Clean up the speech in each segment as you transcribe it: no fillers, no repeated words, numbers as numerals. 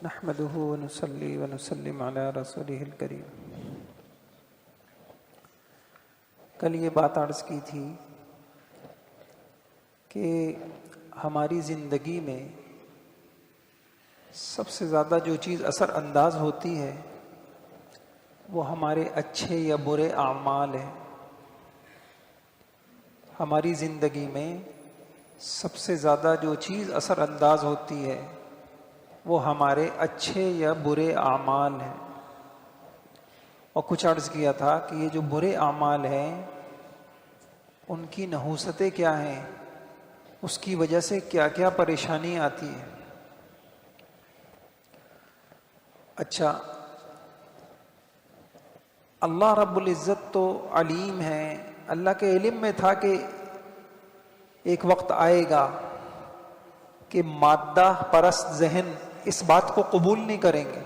نحمده ونصلي ونسلم على رسوله الکریم۔ کل یہ بات عرض کی تھی کہ ہماری زندگی میں سب سے زیادہ جو چیز اثر انداز ہوتی ہے وہ ہمارے اچھے یا برے اعمال ہیں۔ ہماری زندگی میں سب سے زیادہ جو چیز اثر انداز ہوتی ہے وہ ہمارے اچھے یا برے اعمال ہیں۔ اور کچھ عرض کیا تھا کہ یہ جو برے اعمال ہیں ان کی نحوستیں کیا ہیں، اس کی وجہ سے کیا کیا پریشانی آتی ہے۔ اچھا، اللہ رب العزت تو علیم ہے، اللہ کے علم میں تھا کہ ایک وقت آئے گا کہ مادہ پرست ذہن اس بات کو قبول نہیں کریں گے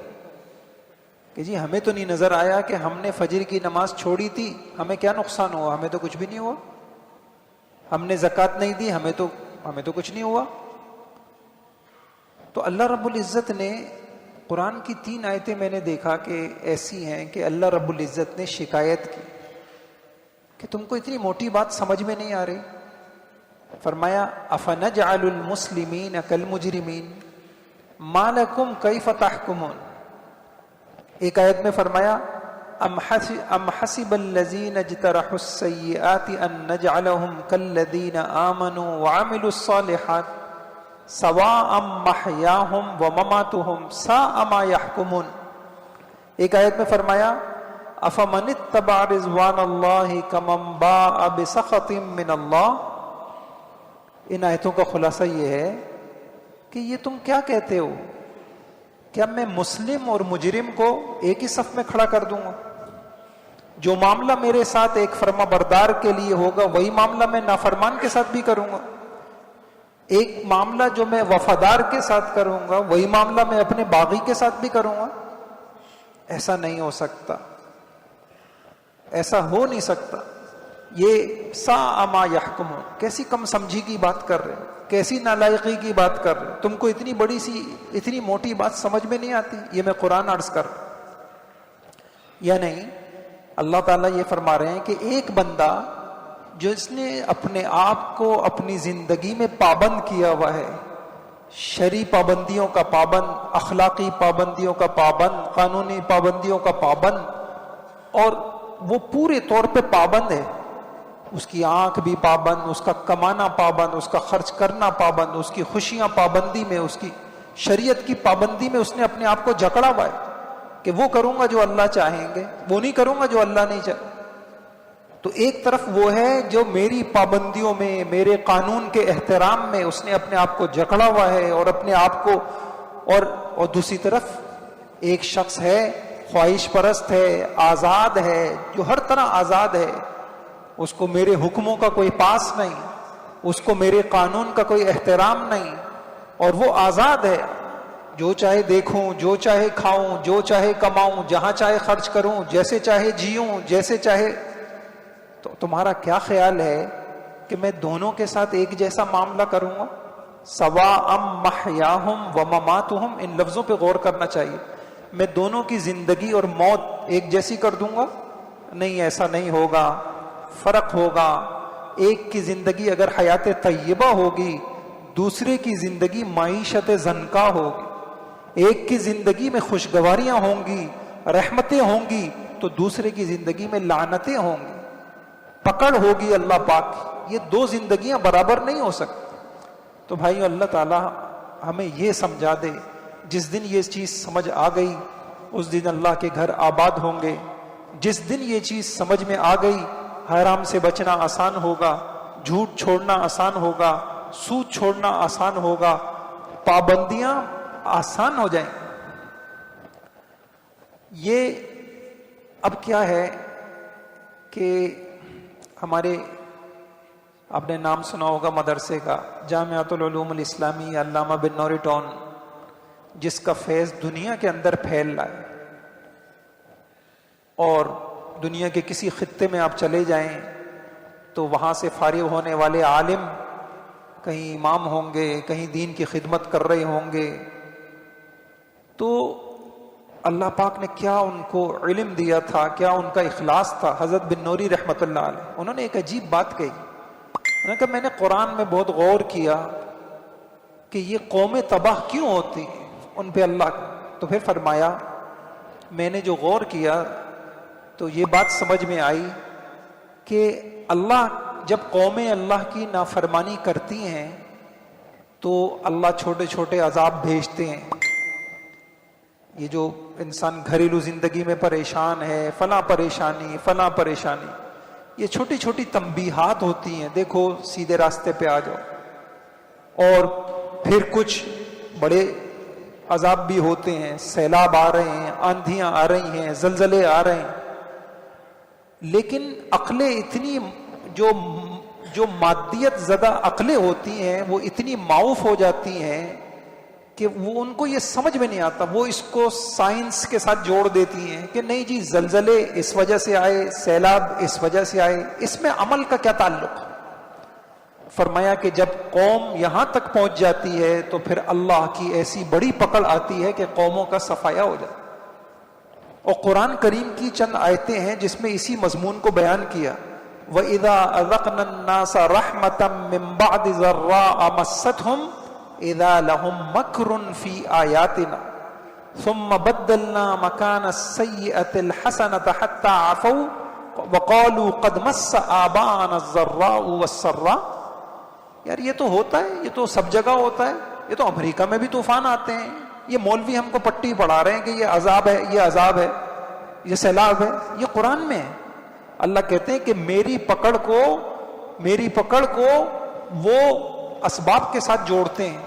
کہ جی ہمیں تو نہیں نظر آیا کہ ہم نے فجر کی نماز چھوڑی تھی، ہمیں کیا نقصان ہوا، ہمیں تو کچھ بھی نہیں ہوا، ہم نے زکوٰۃ نہیں دی، ہمیں تو کچھ نہیں ہوا۔ تو اللہ رب العزت نے قرآن کی 3 آیتیں میں نے دیکھا کہ ایسی ہیں کہ اللہ رب العزت نے شکایت کی کہ تم کو اتنی موٹی بات سمجھ میں نہیں آ رہی۔ فرمایا افنجعل المسلمین کالمجرمین ما لکم کیف تحکمون۔ ایک آیت میں فرمایا ام حسب الذین اجترحوا السیئات ان نجعلهم کالذین آمنوا وعملوا الصالحات سواء محیاهم ومماتهم ساء ما یحکمون۔ ایک آیت میں فرمایا افمن اتبع رضوان اللہ کمن باء بسخط من اللہ۔ ان آیتوں کا خلاصہ یہ ہے کہ یہ تم کیا کہتے ہو، کیا میں مسلم اور مجرم کو ایک ہی صف میں کھڑا کر دوں گا؟ جو معاملہ میرے ساتھ ایک فرما بردار کے لیے ہوگا وہی معاملہ میں نافرمان کے ساتھ بھی کروں گا، ایک معاملہ جو میں وفادار کے ساتھ کروں گا وہی معاملہ میں اپنے باغی کے ساتھ بھی کروں گا؟ ایسا نہیں ہو سکتا، ایسا ہو نہیں سکتا۔ یہ ساء ما یحکمون، کیسی کم سمجھی کی بات کر رہے، کیسی نالائقی کی بات کر رہے، تم کو اتنی بڑی سی اتنی موٹی بات سمجھ میں نہیں آتی؟ یہ میں قرآن عرض کر رہا ہوں یا نہیں؟ اللہ تعالیٰ یہ فرما رہے ہیں کہ ایک بندہ جس نے اپنے آپ کو اپنی زندگی میں پابند کیا ہوا ہے، شرعی پابندیوں کا پابند، اخلاقی پابندیوں کا پابند، قانونی پابندیوں کا پابند، اور وہ پورے طور پہ پابند ہے، اس کی آنکھ بھی پابند، اس کا کمانا پابند، اس کا خرچ کرنا پابند، اس کی خوشیاں پابندی میں، اس کی شریعت کی پابندی میں اس نے اپنے آپ کو جکڑا ہوا ہے کہ وہ کروں گا جو اللہ چاہیں گے، وہ نہیں کروں گا جو اللہ نہیں چاہے۔ تو ایک طرف وہ ہے جو میری پابندیوں میں، میرے قانون کے احترام میں اس نے اپنے آپ کو جکڑا ہوا ہے اور اپنے آپ کو، اور دوسری طرف ایک شخص ہے خواہش پرست ہے، آزاد ہے، جو ہر طرح آزاد ہے، اس کو میرے حکموں کا کوئی پاس نہیں، اس کو میرے قانون کا کوئی احترام نہیں، اور وہ آزاد ہے، جو چاہے دیکھوں، جو چاہے کھاؤں، جو چاہے کماؤں، جہاں چاہے خرچ کروں، جیسے چاہے جیوں، جیسے چاہے۔ تو تمہارا کیا خیال ہے کہ میں دونوں کے ساتھ ایک جیسا معاملہ کروں گا؟ سواء محیاہم ومماتہم، ان لفظوں پہ غور کرنا چاہیے۔ میں دونوں کی زندگی اور موت ایک جیسی کر دوں گا؟ نہیں، ایسا نہیں ہوگا، فرق ہوگا۔ ایک کی زندگی اگر حیات طیبہ ہوگی، دوسرے کی زندگی معیشت زنکا ہوگی۔ ایک کی زندگی میں خوشگواریاں ہوں گی، رحمتیں ہوں گی، تو دوسرے کی زندگی میں لعنتیں ہوں گی، پکڑ ہوگی اللہ پاک کی۔ یہ 2 زندگیاں برابر نہیں ہو سکتی۔ تو بھائیو، اللہ تعالی ہمیں یہ سمجھا دے، جس دن یہ چیز سمجھ آ گئی اس دن اللہ کے گھر آباد ہوں گے۔ جس دن یہ چیز سمجھ میں آ گئی حرام سے بچنا آسان ہوگا، جھوٹ چھوڑنا آسان ہوگا، سود چھوڑنا آسان ہوگا، پابندیاں آسان ہو جائیں۔ یہ اب کیا ہے کہ ہمارے، آپ نے نام سنا ہوگا مدرسے کا، جامعۃ العلوم الاسلامی علامہ بن نوری ٹون، جس کا فیض دنیا کے اندر پھیل رہا ہے، اور دنیا کے کسی خطے میں آپ چلے جائیں تو وہاں سے فارغ ہونے والے عالم کہیں امام ہوں گے، کہیں دین کی خدمت کر رہے ہوں گے، تو اللہ پاک نے کیا ان کو علم دیا تھا، کیا ان کا اخلاص تھا. حضرت بن نوری رحمۃ اللہ علیہ انہوں نے ایک عجیب بات کہی. انہوں نے کہا میں نے قرآن میں بہت غور کیا کہ یہ قومیں تباہ کیوں ہوتی ہیں ان پہ اللہ کا. تو پھر فرمایا میں نے جو غور کیا تو یہ بات سمجھ میں آئی کہ اللہ جب قومیں اللہ کی نافرمانی کرتی ہیں تو اللہ چھوٹے چھوٹے عذاب بھیجتے ہیں. یہ جو انسان گھریلو زندگی میں پریشان ہے، فلاں پریشانی، یہ چھوٹی چھوٹی تنبیہات ہوتی ہیں، دیکھو سیدھے راستے پہ آ جاؤ. اور پھر کچھ بڑے عذاب بھی ہوتے ہیں، سیلاب آ رہے ہیں، آندھیاں آ رہی ہیں، زلزلے آ رہے ہیں. لیکن عقلیں اتنی جو مادیت زدہ عقلیں ہوتی ہیں وہ اتنی معاف ہو جاتی ہیں کہ وہ ان کو یہ سمجھ میں نہیں آتا. وہ اس کو سائنس کے ساتھ جوڑ دیتی ہیں کہ نہیں جی زلزلے اس وجہ سے آئے، سیلاب اس وجہ سے آئے، اس میں عمل کا کیا تعلق. فرمایا کہ جب قوم یہاں تک پہنچ جاتی ہے تو پھر اللہ کی ایسی بڑی پکڑ آتی ہے کہ قوموں کا صفایا ہو جاتا. اور قرآن کریم کی چند آیتیں ہیں جس میں اسی مضمون کو بیان کیا. وَإِذَا أَذَقْنَا النَّاسَ رَحْمَةً مِّن بَعْدِ ضَرَّاءَ مَسَّتْهُمْ إِذَا لَهُمْ مَكْرٌ فِي آيَاتِنَا ثُمَّ بَدَّلْنَا مَكَانَ السَّيِّئَةِ الْحَسَنَةَ حَتَّى عَفَوْا وَقَالُوا قَدْ مَسَّ آبَاءَنَا الضَّرَّاءُ وَالسَّرَّاءُ. یار یہ تو ہوتا ہے، یہ تو سب جگہ ہوتا ہے. یہ تو امریکہ میں بھی طوفان آتے ہیں. یہ مولوی ہم کو پٹی پڑھا رہے ہیں کہ یہ عذاب ہے، یہ عذاب ہے، یہ سیلاب ہے. یہ قرآن میں ہے. اللہ کہتے ہیں کہ میری پکڑ کو وہ اسباب کے ساتھ جوڑتے ہیں.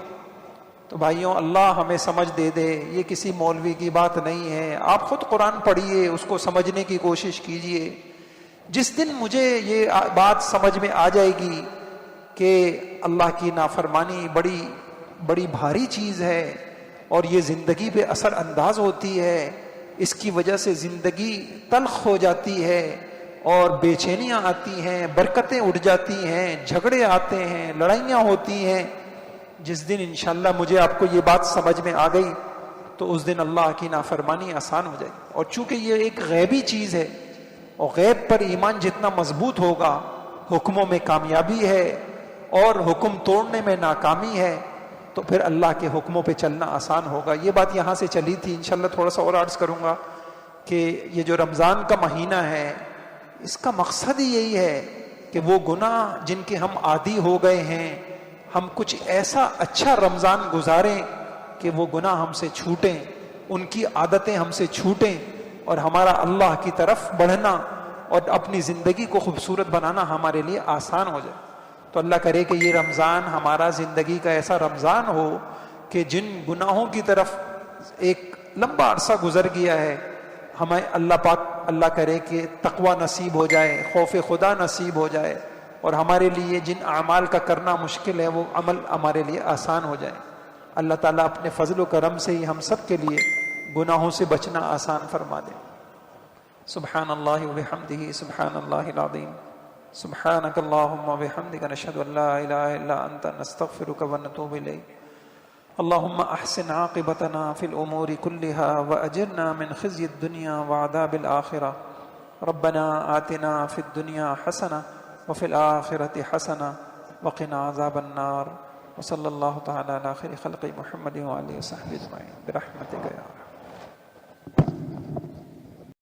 تو بھائیوں اللہ ہمیں سمجھ دے دے، یہ کسی مولوی کی بات نہیں ہے. آپ خود قرآن پڑھیے، اس کو سمجھنے کی کوشش کیجئے. جس دن مجھے یہ بات سمجھ میں آ جائے گی کہ اللہ کی نافرمانی بڑی بھاری چیز ہے اور یہ زندگی پہ اثر انداز ہوتی ہے، اس کی وجہ سے زندگی تلخ ہو جاتی ہے اور بے چینیاں آتی ہیں، برکتیں اٹھ جاتی ہیں، جھگڑے آتے ہیں، لڑائیاں ہوتی ہیں. جس دن انشاءاللہ مجھے آپ کو یہ بات سمجھ میں آ گئی تو اس دن اللہ کی نافرمانی آسان ہو جائے گی. اور چونکہ یہ ایک غیبی چیز ہے اور غیب پر ایمان جتنا مضبوط ہوگا حکموں میں کامیابی ہے اور حکم توڑنے میں ناکامی ہے، تو پھر اللہ کے حکموں پہ چلنا آسان ہوگا. یہ بات یہاں سے چلی تھی. انشاءاللہ تھوڑا سا اور عرض کروں گا کہ یہ جو رمضان کا مہینہ ہے اس کا مقصد ہی یہی ہے کہ وہ گناہ جن کے ہم عادی ہو گئے ہیں ہم کچھ ایسا اچھا رمضان گزاریں کہ وہ گناہ ہم سے چھوٹیں، ان کی عادتیں ہم سے چھوٹیں اور ہمارا اللہ کی طرف بڑھنا اور اپنی زندگی کو خوبصورت بنانا ہمارے لیے آسان ہو جائے. تو اللہ کرے کہ یہ رمضان ہمارا زندگی کا ایسا رمضان ہو کہ جن گناہوں کی طرف ایک لمبا عرصہ گزر گیا ہے ہمیں اللہ کرے کہ تقوی نصیب ہو جائے، خوف خدا نصیب ہو جائے اور ہمارے لیے جن اعمال کا کرنا مشکل ہے وہ عمل ہمارے لیے آسان ہو جائے. اللہ تعالیٰ اپنے فضل و کرم سے ہی ہم سب کے لیے گناہوں سے بچنا آسان فرما دے. سبحان اللہ و بحمدہ، سبحان اللہ العظیم، سبحانک اللہم و بحمدک، نشہد ان لا الہ الا انت، نستغفرک و نتوب الیک. اللہم احسن عاقبتنا فی الامور کلها واجرنا من خزی الدنیا وعذاب الآخرہ. ربنا آتنا فی الدنیا حسنہ وفی الآخرۃ حسنہ وقنا عذاب النار. وصلی اللہ تعالی علی خیر خلق محمد وآلہ وصحبہ اجمعین برحمتک یا